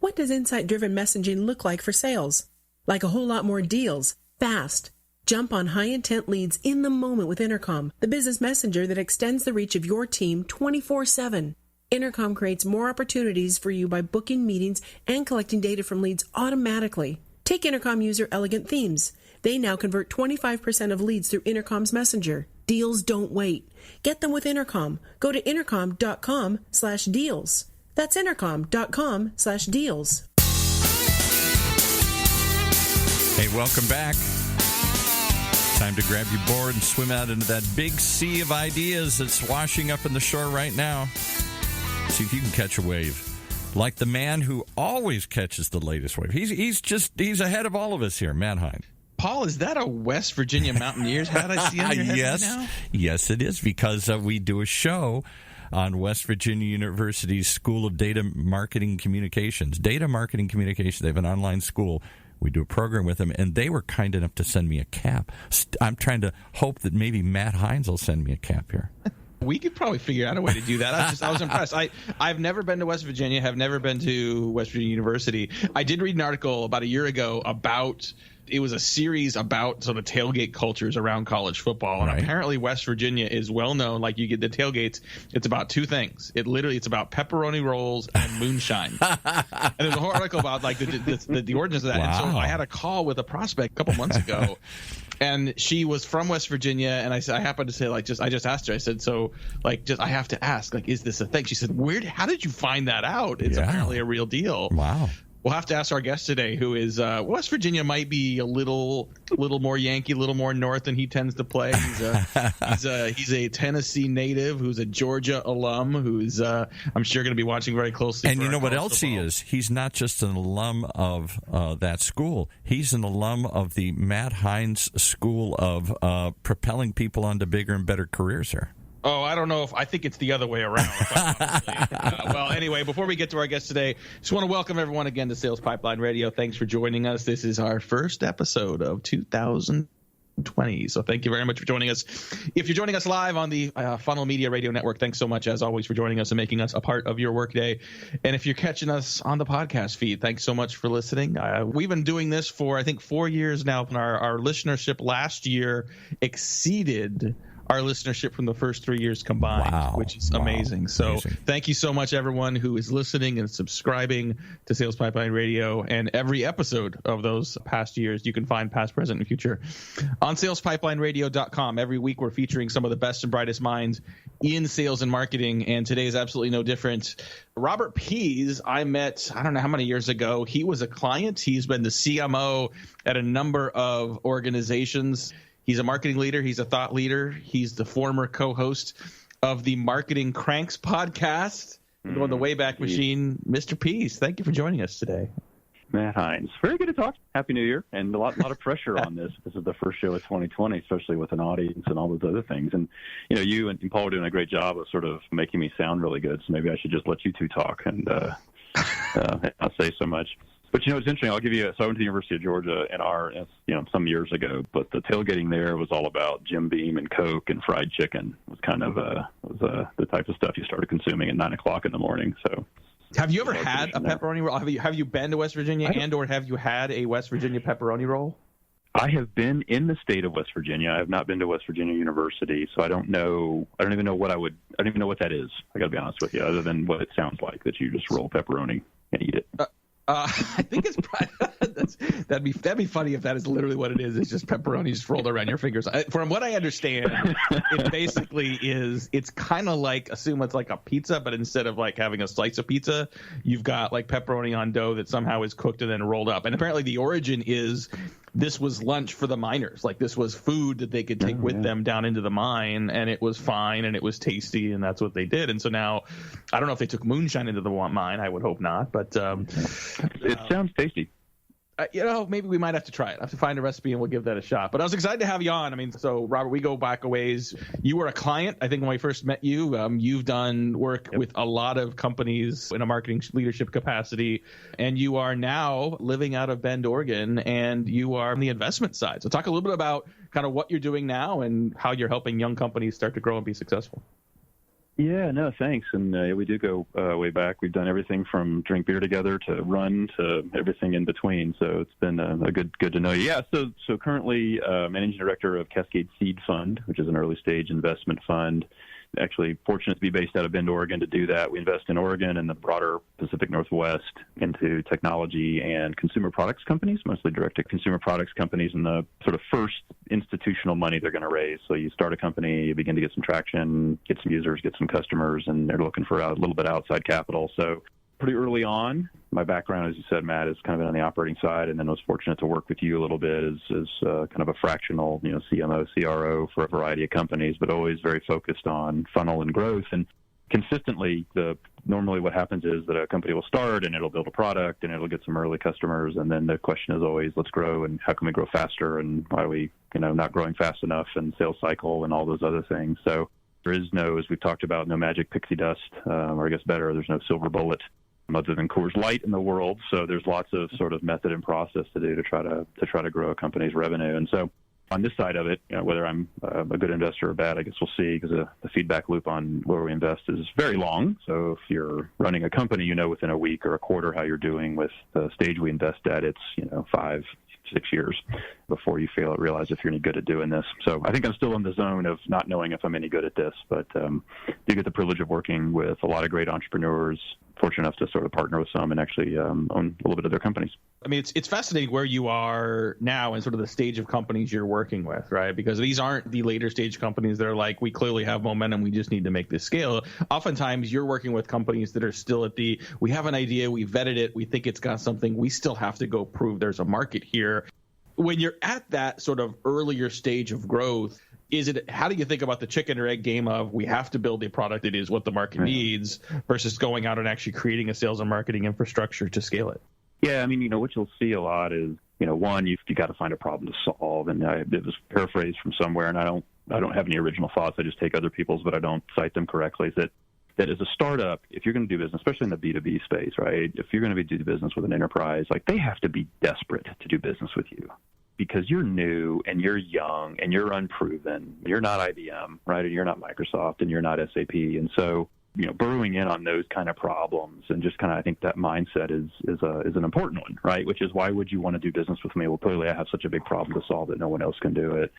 What does insight-driven messaging look like for sales? Like a whole lot more deals, fast. Jump on high-intent leads in the moment with Intercom, the business messenger that extends the reach of your team 24/7. Intercom creates more opportunities for you by booking meetings and collecting data from leads automatically. Take Intercom user Elegant Themes. They now convert 25% of leads through Intercom's messenger. Deals don't wait. Get them with Intercom. Go to intercom.com/deals. That's intercom.com/deals. Hey, welcome back. Time to grab your board and swim out into that big sea of ideas that's washing up in the shore right now. See if you can catch a wave. Like the man who always catches the latest wave. He's ahead of all of us here, Matt Heinz. Paul, is that a West Virginia Mountaineers hat I see on your head right now? Yes, it is, because we do a show on West Virginia University's School of Data Marketing Communications. Data Marketing Communications. They have an online school. We do a program with them, and they were kind enough to send me a cap. I'm trying to hope that maybe Matt Heinz will send me a cap here. We could probably figure out a way to do that. I was impressed. I've never been to West Virginia, have never been to West Virginia University. I did read an article about a year ago about – it was a series about sort of tailgate cultures around college football. And apparently West Virginia is well known. Like, you get the tailgates, it's about two things. It's about pepperoni rolls and moonshine. And there's a whole article about like the origins of that. Wow. And so I had a call with a prospect a couple months ago. And she was from West Virginia, and I happened to say, I just asked her. I said, so, I have to ask, is this a thing? She said, how did you find that out? It's apparently a real deal. Wow. We'll have to ask our guest today, who is West Virginia might be a little more Yankee, a little more north than he tends to play. He's a Tennessee native who's a Georgia alum who's I'm sure going to be watching very closely. And you know what else he is? He's not just an alum of that school. He's an alum of the Matt Heinz School of propelling people onto bigger and better careers here. Oh, I don't know I think it's the other way around. Well, anyway, before we get to our guest today, just want to welcome everyone again to Sales Pipeline Radio. Thanks for joining us. This is our first episode of 2020. So thank you very much for joining us. If you're joining us live on the Funnel Media Radio Network, thanks so much, as always, for joining us and making us a part of your workday. And if you're catching us on the podcast feed, thanks so much for listening. We've been doing this for, I think, 4 years now. And our listenership last year exceeded our listenership from the first 3 years combined, which is amazing. So thank you so much, everyone who is listening and subscribing to Sales Pipeline Radio. And every episode of those past years, you can find past, present, and future on salespipelineradio.com. Every week, we're featuring some of the best and brightest minds in sales and marketing. And today is absolutely no different. Robert Pease, I met, I don't know how many years ago. He was a client. He's been the CMO at a number of organizations. He's a marketing leader. He's a thought leader. He's the former co-host of the Marketing Cranks podcast. Going the Wayback Machine. Mr. Pease, thank you for joining us today. Matt Heinz. Very good to talk. Happy New Year. And a lot of pressure on this. This is the first show of 2020, especially with an audience and all those other things. And, you and Paul are doing a great job of sort of making me sound really good. So maybe I should just let you two talk and not say so much. But, it's interesting. I'll give you so I went to the University of Georgia some years ago, but the tailgating there was all about Jim Beam and Coke and fried chicken. It was kind of the type of stuff you started consuming at 9 o'clock in the morning. So, have you ever had a pepperoni roll? Have you been to West Virginia or have you had a West Virginia pepperoni roll? I have been in the state of West Virginia. I have not been to West Virginia University, so I don't even know what that is. I got to be honest with you, other than what it sounds like, that you just roll pepperoni and eat it. I think it's that'd be funny if that is literally what it is. It's just pepperoni just rolled around your fingers. From what I understand, it basically is. It's kind of like, assume it's like a pizza, but instead of like having a slice of pizza, you've got like pepperoni on dough that somehow is cooked and then rolled up. And apparently, the origin is this was lunch for the miners. Like, this was food that they could take with them down into the mine, and it was fine and it was tasty, and that's what they did. And so now, I don't know if they took moonshine into the mine. I would hope not, but it sounds tasty. Maybe we might have to try it. I have to find a recipe and we'll give that a shot. But I was excited to have you on. I mean, so Robert, we go back a ways. You were a client, I think, when we first met you. You've done work with a lot of companies in a marketing leadership capacity, and you are now living out of Bend, Oregon, and you are on the investment side. So talk a little bit about kind of what you're doing now and how you're helping young companies start to grow and be successful. Yeah, no, thanks. And we do go way back. We've done everything from drink beer together to run to everything in between. So it's been a good to know you. Yeah, so currently Managing Director of Cascade Seed Fund, which is an early stage investment fund. Actually fortunate to be based out of Bend, Oregon to do that. We invest in Oregon and the broader Pacific Northwest into technology and consumer products companies, mostly direct-to-consumer products companies, and the sort of first institutional money they're going to raise. So you start a company, you begin to get some traction, get some users, get some customers, and they're looking for a little bit outside capital. So pretty early on, my background, as you said, Matt, is kind of been on the operating side, and then was fortunate to work with you a little bit as kind of a fractional, CMO, CRO for a variety of companies, but always very focused on funnel and growth. And consistently, normally what happens is that a company will start and it'll build a product and it'll get some early customers, and then the question is always, let's grow, and how can we grow faster, and why are we not growing fast enough, and sales cycle and all those other things. So there is no, as we've talked about, no magic pixie dust, or I guess better, there's no silver bullet other than Coors Light in the world. So there's lots of sort of method and process to do to try to grow a company's revenue. And so on this side of it, whether I'm a good investor or bad, I guess we'll see, because the feedback loop on where we invest is very long. So if you're running a company, within a week or a quarter how you're doing. With the stage we invest at, it's 5-6 years before you realize if you're any good at doing this. So I think I'm still in the zone of not knowing if I'm any good at this, but do get the privilege of working with a lot of great entrepreneurs, fortunate enough to sort of partner with some and actually own a little bit of their companies. I mean, it's fascinating where you are now and sort of the stage of companies you're working with, right? Because these aren't the later stage companies that are like, we clearly have momentum, we just need to make this scale. Oftentimes you're working with companies that are still at we have an idea, we vetted it, we think it's got something, we still have to go prove there's a market here. When you're at that sort of earlier stage of growth, how do you think about the chicken or egg game of, we have to build a product that is what the market needs, versus going out and actually creating a sales and marketing infrastructure to scale it? Yeah, I mean, what you'll see a lot is, one, you've got to find a problem to solve. And it was paraphrased from somewhere, and I don't have any original thoughts. I just take other people's, but I don't cite them correctly. That as a startup, if you're going to do business, especially in the B2B space, right? If you're going to do business with an enterprise, they have to be desperate to do business with you, because you're new and you're young and you're unproven. You're not IBM, right? And you're not Microsoft and you're not SAP. And so, burrowing in on those kind of problems, and just kind of, I think that mindset is an important one, right? Which is, why would you want to do business with me? Well, clearly I have such a big problem to solve that no one else can do it.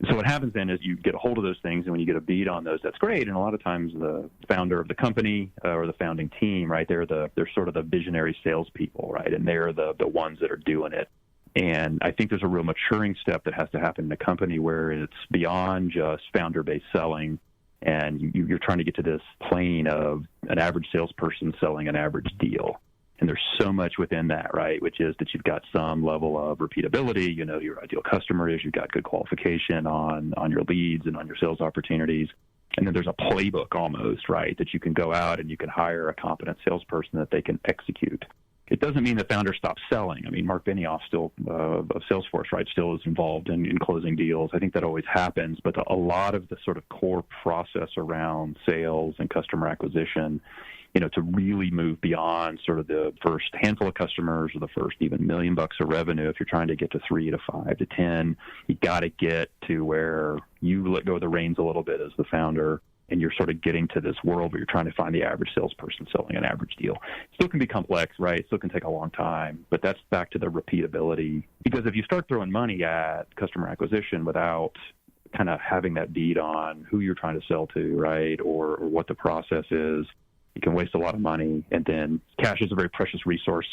And so what happens then is you get a hold of those things, and when you get a beat on those, that's great. And a lot of times the founder of the company or the founding team, right, they're sort of the visionary salespeople, right? And they're the ones that are doing it. And I think there's a real maturing step that has to happen in a company where it's beyond just founder-based selling, and you're trying to get to this plane of an average salesperson selling an average deal. And there's so much within that, right, which is that you've got some level of repeatability. Your ideal customer is, you've got good qualification on your leads and on your sales opportunities. And then there's a playbook almost, right, that you can go out and you can hire a competent salesperson that they can execute. It doesn't mean the founder stops selling. I mean, Mark Benioff still of Salesforce, right, still is involved in closing deals. I think that always happens, but a lot of the sort of core process around sales and customer acquisition, to really move beyond sort of the first handful of customers or the first even $1 million of revenue, if you're trying to get to 3 to 5 to 10, you got to get to where you let go of the reins a little bit as the founder, and you're sort of getting to this world where you're trying to find the average salesperson selling an average deal. It still can be complex, right? It still can take a long time, but that's back to the repeatability. Because if you start throwing money at customer acquisition without kind of having that beat on who you're trying to sell to, right, or what the process is, you can waste a lot of money. And then cash is a very precious resource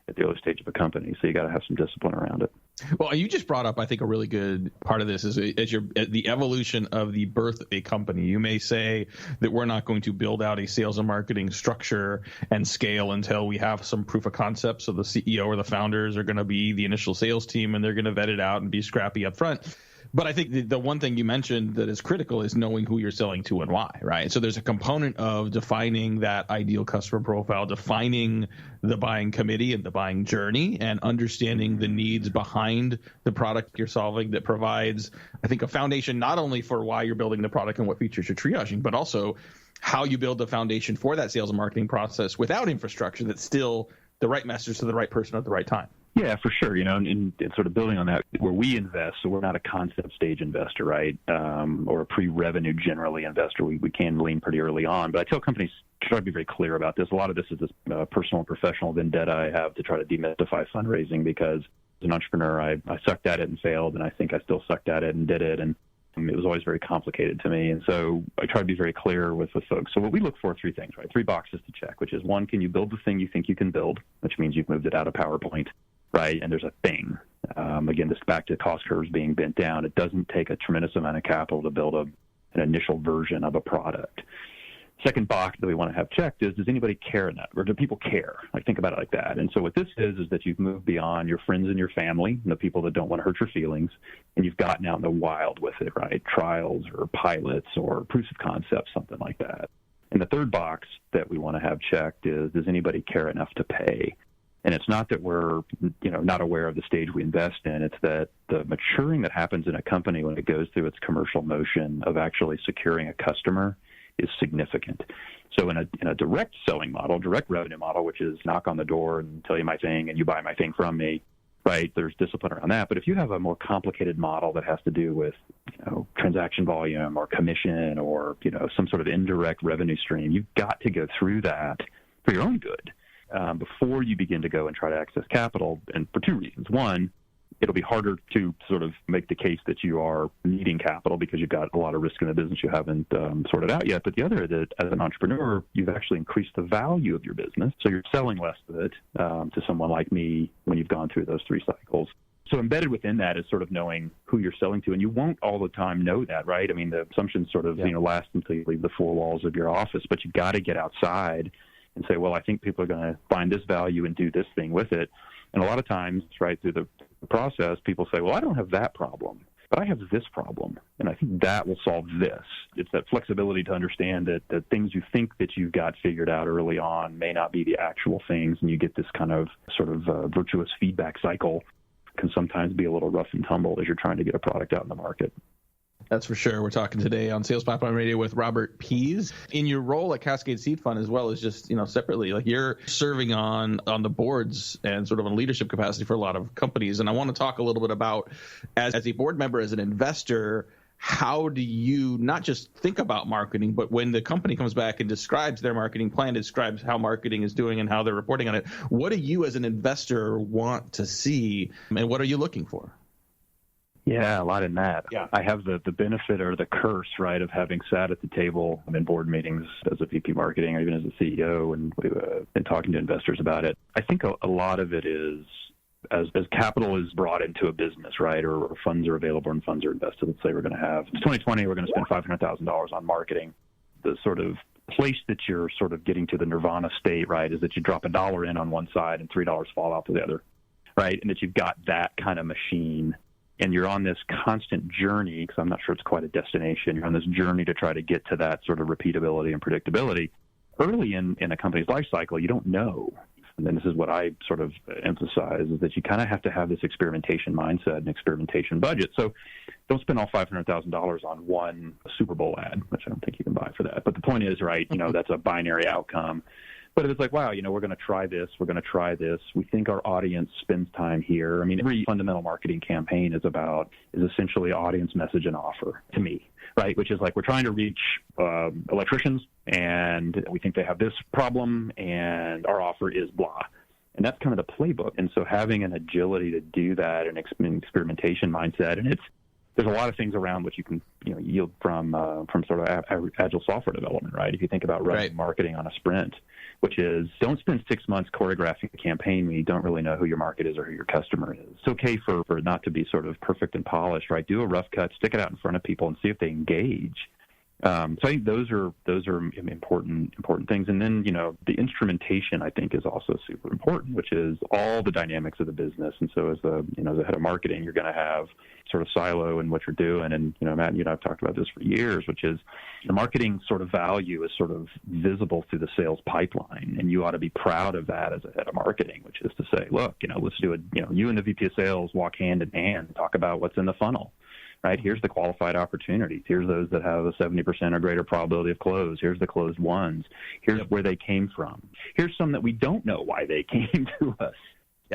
at the early stage of a company, so you got to have some discipline around it. Well, you just brought up, I think, a really good part of this is the evolution of the birth of a company. You may say that we're not going to build out a sales and marketing structure and scale until we have some proof of concept. So the CEO or the founders are going to be the initial sales team, and they're going to vet it out and be scrappy up front. But I think the one thing you mentioned that is critical is knowing who you're selling to and why, right? So there's a component of defining that ideal customer profile, defining the buying committee and the buying journey, and understanding the needs behind the product you're solving that provides, I think, a foundation not only for why you're building the product and what features you're triaging, but also how you build the foundation for that sales and marketing process without infrastructure that's still the right message to the right person at the right time. Yeah, for sure. And sort of building on that, where we invest, so we're not a concept stage investor, right? Or a pre-revenue generally investor. We can lean pretty early on. But I tell companies, try to be very clear about this. A lot of this is this personal and professional vendetta I have to try to demystify fundraising, because as an entrepreneur, I sucked at it and failed, and I think I still sucked at it and did it. And it was always very complicated to me. And so I try to be very clear with folks. So what we look for, 3 things, right? 3 boxes to check, which is 1, can you build the thing you think you can build, which means you've moved it out of PowerPoint, right? And there's a thing. Again, this back to cost curves being bent down. It doesn't take a tremendous amount of capital to build an initial version of a product. Second box that we want to have checked is, does anybody care enough, or do people care? Like, think about it like that. And so what this is that you've moved beyond your friends and your family, and the people that don't want to hurt your feelings, and you've gotten out in the wild with it, right? Trials or pilots or proofs of concept, something like that. And the third box that we want to have checked is, does anybody care enough to pay? And it's not that we're, not aware of the stage we invest in. It's that the maturing that happens in a company when it goes through its commercial motion of actually securing a customer is significant. So in a direct selling model, direct revenue model, which is knock on the door and tell you my thing and you buy my thing from me, right? There's discipline around that. But if you have a more complicated model that has to do with, transaction volume or commission or, some sort of indirect revenue stream, you've got to go through that for your own good before you begin to go and try to access capital. And for 2 reasons. 1, it'll be harder to sort of make the case that you are needing capital because you've got a lot of risk in the business you haven't sorted out yet. But the other, that as an entrepreneur, you've actually increased the value of your business. So you're selling less of it to someone like me when you've gone through those 3 cycles. So embedded within that is sort of knowing who you're selling to. And you won't all the time know that, right? I mean, the assumptions sort of, last until you leave the 4 walls of your office. But you've got to get outside and say, well, I think people are going to find this value and do this thing with it. And a lot of times, right, through the process, people say, well, I don't have that problem, but I have this problem, and I think that will solve this. It's that flexibility to understand that the things you think that you've got figured out early on may not be the actual things, and you get this kind of sort of virtuous feedback cycle. Can sometimes be a little rough and tumble as you're trying to get a product out in the market. That's for sure. We're talking today on Sales Pipeline Radio with Robert Pease. In your role at Cascade Seed Fund, as well as just, separately, like you're serving on the boards and sort of in leadership capacity for a lot of companies. And I want to talk a little bit about, as a board member, as an investor, how do you not just think about marketing, but when the company comes back and describes their marketing plan, describes how marketing is doing and how they're reporting on it, what do you as an investor want to see, and what are you looking for? Yeah, a lot in that. Yeah. I have the benefit or the curse, right, of having sat at the table in board meetings as a VP marketing or even as a CEO, and we've been talking to investors about it. I think a lot of it is as capital is brought into a business, right, or funds are available and funds are invested. Let's say we're going to have, it's 2020, we're going to spend $500,000 on marketing. The sort of place that you're sort of getting to the nirvana state, right, is that you drop $1 in on one side and $3 fall out to the other, right, and that you've got that kind of machine. And you're on this constant journey, because I'm not sure it's quite a destination. You're on this journey to try to get to that sort of repeatability and predictability. Early in a company's life cycle, you don't know. And then this is what I sort of emphasize, is that you kind of have to have this experimentation mindset and experimentation budget. So don't spend all $500,000 on one Super Bowl ad, which I don't think you can buy for that. But the point is, right, that's a binary outcome. But if it's like, wow, we're going to try this, we think our audience spends time here. I mean, every fundamental marketing campaign is essentially audience, message, and offer to me, right? Which is like, we're trying to reach electricians, and we think they have this problem, and our offer is blah. And that's kind of the playbook. And so having an agility to do that, an experimentation mindset, and there's a lot of things around which you can yield from sort of agile software development, right? If you think about running marketing on a sprint, which is, don't spend 6 months choreographing a campaign when you don't really know who your market is or who your customer is. It's okay for not to be sort of perfect and polished, right? Do a rough cut, stick it out in front of people and see if they engage. So I think those are important things. And then, the instrumentation, I think, is also super important, which is all the dynamics of the business. And so as the head of marketing, you're going to have sort of silo in what you're doing. And, Matt and you and I have talked about this for years, which is the marketing sort of value is sort of visible through the sales pipeline. And you ought to be proud of that as a head of marketing, which is to say, look, let's do it. You and the VP of sales walk hand in hand and talk about what's in the funnel. Right, here's the qualified opportunities. Here's those that have a 70% or greater probability of close. Here's the closed ones. Here's where they came from. Here's some that we don't know why they came to us.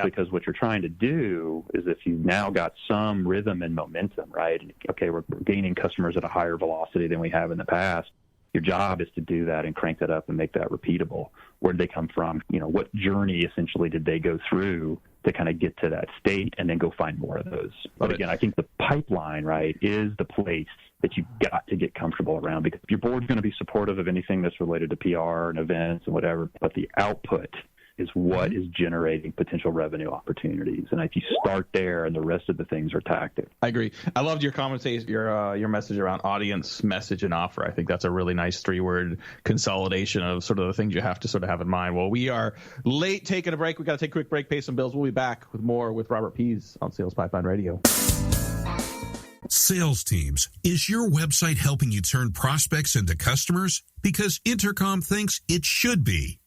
Because what you're trying to do is if you've now got some rhythm and momentum, right? Okay, we're gaining customers at a higher velocity than we have in the past. Your job is to do that and crank that up and make that repeatable. Where did they come from? What journey essentially did they go through to kind of get to that state, and then go find more of those. But again, I think the pipeline, right, is the place that you've got to get comfortable around, because your board's going to be supportive of anything that's related to PR and events and whatever, but the output is what is generating potential revenue opportunities. And if you start there, and the rest of the things are tactics. I agree. I loved your conversation, your message around audience, message, and offer. I think that's a really nice 3-word consolidation of sort of the things you have to sort of have in mind. Well, we are late taking a break. We got to take a quick break, pay some bills. We'll be back with more with Robert Pease on Sales Pipeline Radio. Sales Teams, is your website helping you turn prospects into customers? Because Intercom thinks it should be.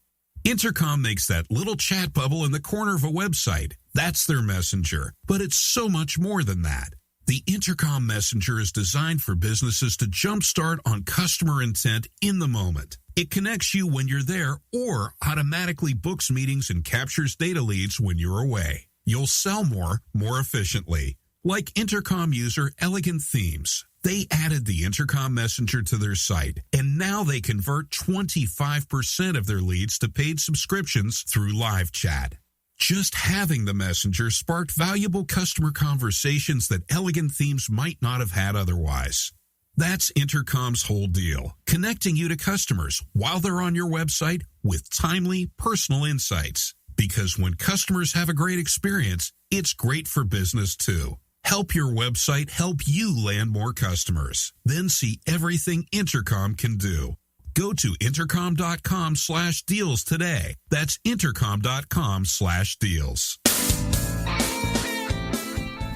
Intercom makes that little chat bubble in the corner of a website. That's their messenger, but it's so much more than that. The Intercom messenger is designed for businesses to jumpstart on customer intent in the moment. It connects you when you're there, or automatically books meetings and captures data leads when you're away. You'll sell more efficiently. Like Intercom user Elegant Themes. They added the Intercom Messenger to their site, and now they convert 25% of their leads to paid subscriptions through live chat. Just having the Messenger sparked valuable customer conversations that Elegant Themes might not have had otherwise. That's Intercom's whole deal, connecting you to customers while they're on your website with timely, personal insights. Because when customers have a great experience, it's great for business too. Help your website help you land more customers. Then see everything Intercom can do. Go to intercom.com/deals today. That's intercom.com/deals.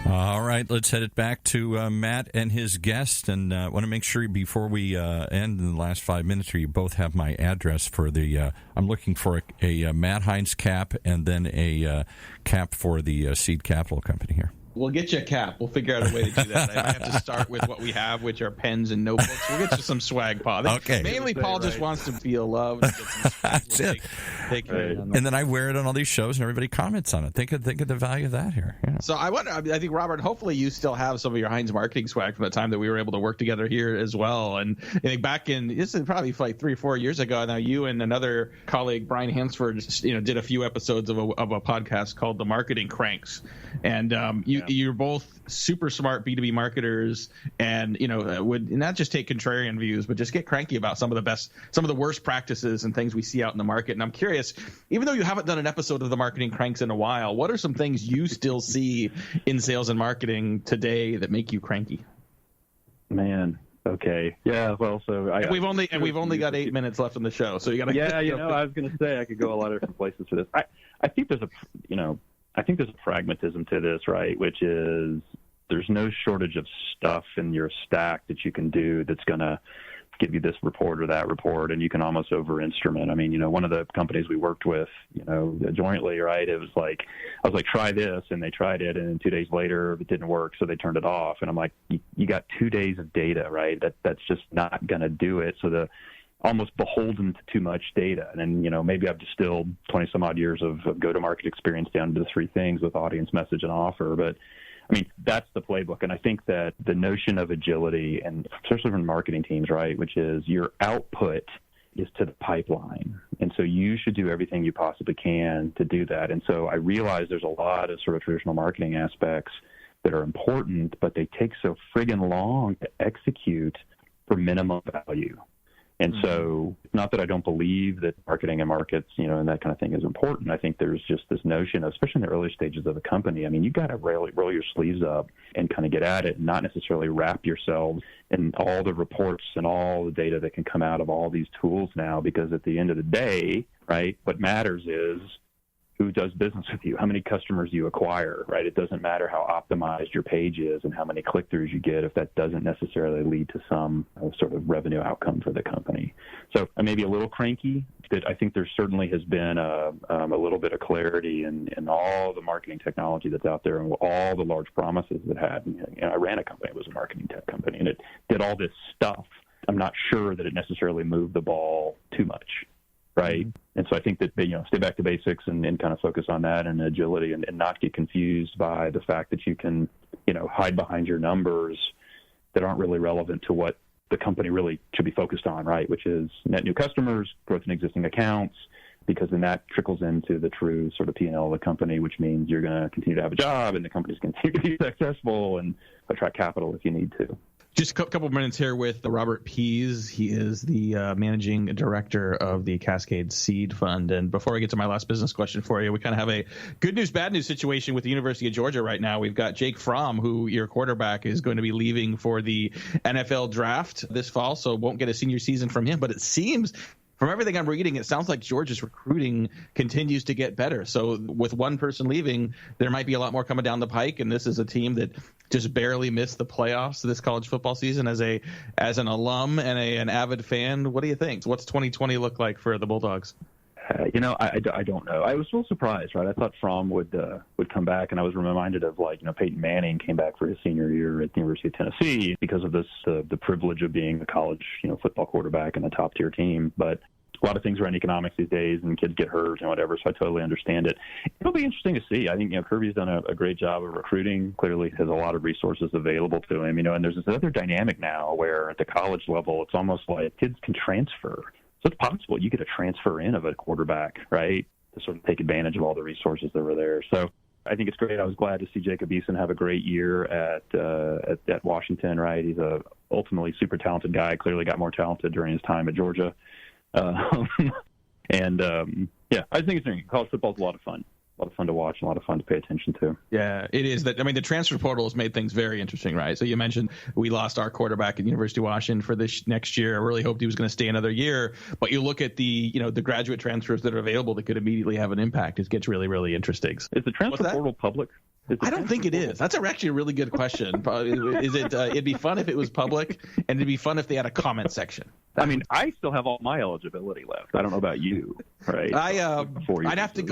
All right, let's head it back to Matt and his guest. And I want to make sure before we end in the last 5 minutes here, you both have my address for the I'm looking for a Matt Heinz cap, and then a cap for the Seed Capital Company here. We'll get you a cap. We'll figure out a way to do that. I might have to start with what we have, which are pens and notebooks. We'll get you some swag, Paul. Okay. Mainly, Paul just wants to feel loved. That's it. Take care. And then I wear it on all these shows, and everybody comments on it. Think of the value of that here. Yeah. So I wonder. I think, Robert, hopefully you still have some of your Heinz Marketing swag from the time that we were able to work together here as well. And I think back in, this is probably like 3 or 4 years ago now, you and another colleague, Brian Hansford, did a few episodes of a podcast called The Marketing Cranks. And you're both super smart B2B marketers, and would not just take contrarian views, but just get cranky about some of the worst practices and things we see out in the market. And I'm curious, even though you haven't done an episode of the Marketing Cranks in a while, what are some things you still see in sales and marketing today that make you cranky? Man. Okay. Yeah. Well, so we've only got 8 minutes left in the show, so you got to. Yeah. I was going to say I could go a lot of different places for this. I think there's a pragmatism to this, right? Which is there's no shortage of stuff in your stack that you can do that's going to give you this report or that report, and you can almost over-instrument. I mean, one of the companies we worked with, jointly, right, it was like, I was like, try this, and they tried it, and then 2 days later it didn't work, so they turned it off. And I'm like, you got 2 days of data, right? That's just not going to do it. So almost beholden to too much data. And then, maybe I've distilled 20 some odd years of go-to-market experience down to the 3 things with audience, message, and offer. But I mean, that's the playbook. And I think that the notion of agility, and especially from marketing teams, right, which is your output is to the pipeline. And so you should do everything you possibly can to do that. And so I realize there's a lot of sort of traditional marketing aspects that are important, but they take so friggin' long to execute for minimum value. And so it's not that I don't believe that marketing and markets, and that kind of thing is important. I think there's just this notion, especially in the early stages of a company, I mean, you've got to roll your sleeves up and kind of get at it and not necessarily wrap yourselves in all the reports and all the data that can come out of all these tools now, because at the end of the day, right, what matters is who does business with you, how many customers you acquire, right? It doesn't matter how optimized your page is and how many click-throughs you get if that doesn't necessarily lead to some sort of revenue outcome for the company. So I may be a little cranky, but I think there certainly has been a little bit of clarity in all the marketing technology that's out there and all the large promises it had. I ran a company, it was a marketing tech company, and it did all this stuff. I'm not sure that it necessarily moved the ball too much. right? And so I think that, stay back to basics and kind of focus on that and agility and not get confused by the fact that you can, hide behind your numbers that aren't really relevant to what the company really should be focused on, right? Which is net new customers, growth in existing accounts, because then that trickles into the true sort of P&L of the company, which means you're going to continue to have a job and the company's going to continue to be successful and attract capital if you need to. Just a couple of minutes here with Robert Pease. He is the managing director of the Cascade Seed Fund. And before I get to my last business question for you, we kind of have a good news, bad news situation with the University of Georgia right now. We've got Jake Fromm, who your quarterback is going to be leaving for the NFL draft this fall, so won't get a senior season from him. But it seems, from everything I'm reading, it sounds like Georgia's recruiting continues to get better. So with one person leaving, there might be a lot more coming down the pike. And this is a team that just barely missed the playoffs this college football season. As an alum and an avid fan, what do you think? What's 2020 look like for the Bulldogs? I don't know. I was a little surprised, right? I thought Fromm would come back, and I was reminded of Peyton Manning came back for his senior year at the University of Tennessee because of this the privilege of being a college football quarterback in a top tier team. But a lot of things around economics these days, and kids get hurt and whatever, so I totally understand it. It'll be interesting to see. I think Kirby's done a great job of recruiting. Clearly has a lot of resources available to him. And there's this other dynamic now where at the college level, it's almost like kids can transfer. So it's possible you get a transfer in of a quarterback, right, to sort of take advantage of all the resources that were there. So I think it's great. I was glad to see Jacob Eason have a great year at Washington, right? He's a ultimately super talented guy, clearly got more talented during his time at Georgia. I think it's interesting. College football is a lot of fun. A lot of fun to watch, a lot of fun to pay attention to. Yeah, it is. The transfer portal has made things very interesting, right? So you mentioned we lost our quarterback at University of Washington for this next year. I really hoped he was going to stay another year. But you look at the graduate transfers that are available that could immediately have an impact. It gets really, really interesting. Is the transfer portal public? I don't think it is. That's actually a really good question. Is it? It'd be fun if it was public, and it'd be fun if they had a comment section. I still have all my eligibility left. I don't know about you, right? I'd have to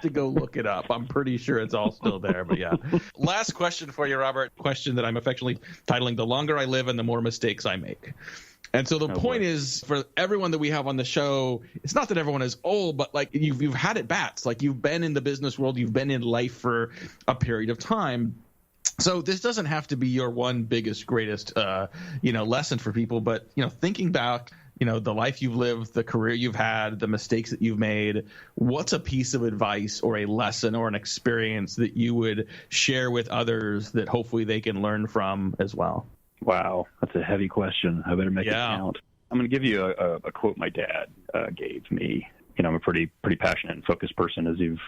go look it up. I'm pretty sure it's all still there, but yeah. Last question for you, Robert. Question that I'm affectionately titling "The Longer I Live and the More Mistakes I Make." And so the point is, for everyone that we have on the show, it's not that everyone is old, but you've had at bats. You've been in the business world, you've been in life for a period of time. So this doesn't have to be your one biggest, greatest, lesson for people. But, thinking back, the life you've lived, the career you've had, the mistakes that you've made, what's a piece of advice or a lesson or an experience that you would share with others that hopefully they can learn from as well? Wow, that's a heavy question. I better make it count. I'm going to give you a quote my dad gave me. I'm a pretty passionate and focused person, as you've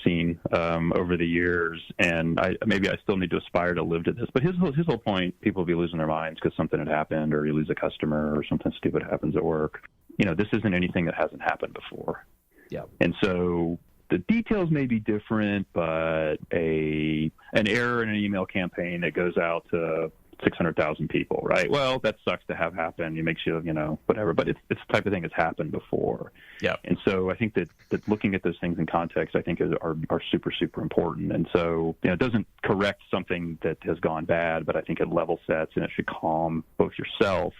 seen over the years, and I still need to aspire to live to this. But his whole point: people will be losing their minds because something had happened, or you lose a customer, or something stupid happens at work. This isn't anything that hasn't happened before. Yeah, and so the details may be different, but an error in an email campaign that goes out to 600,000 people, right? Well, that sucks to have happen. It makes you, whatever, but it's the type of thing that's happened before. Yeah. And so I think that looking at those things in context, I think are super, super important. And so, it doesn't correct something that has gone bad, but I think it level sets and it should calm both yourself,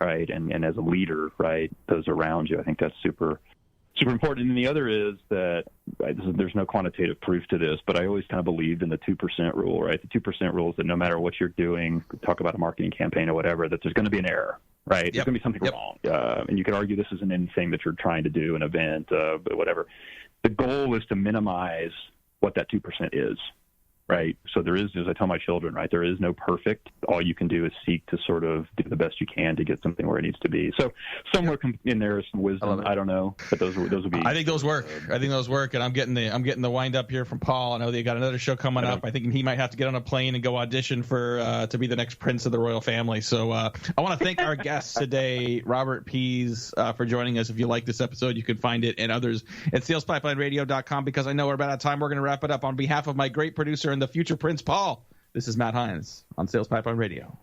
right? And as a leader, right? Those around you. I think that's super important. And the other is that there's no quantitative proof to this, but I always kind of believed in the 2% rule, right? The 2% rule is that no matter what you're doing, talk about a marketing campaign or whatever, that there's going to be an error, right? There's going to be something wrong. And you could argue this isn't anything that you're trying to do, an event, but whatever. The goal is to minimize what that 2% is. Right. So there is, as I tell my children, right, there is no perfect. All you can do is seek to sort of do the best you can to get something where it needs to be. So somewhere in there is some wisdom. I don't know, but those would be. I think those work. And I'm getting the wind up here from Paul. I know they got another show coming up. I think he might have to get on a plane and go audition for to be the next prince of the royal family. So I want to thank our guest today, Robert Pease, for joining us. If you like this episode, you can find it and others at SalesPipelineRadio.com. Because I know we're about out of time, we're going to wrap it up. On behalf of my great producer and the future Prince Paul, this is Matt Heinz on Sales Pipeline Radio.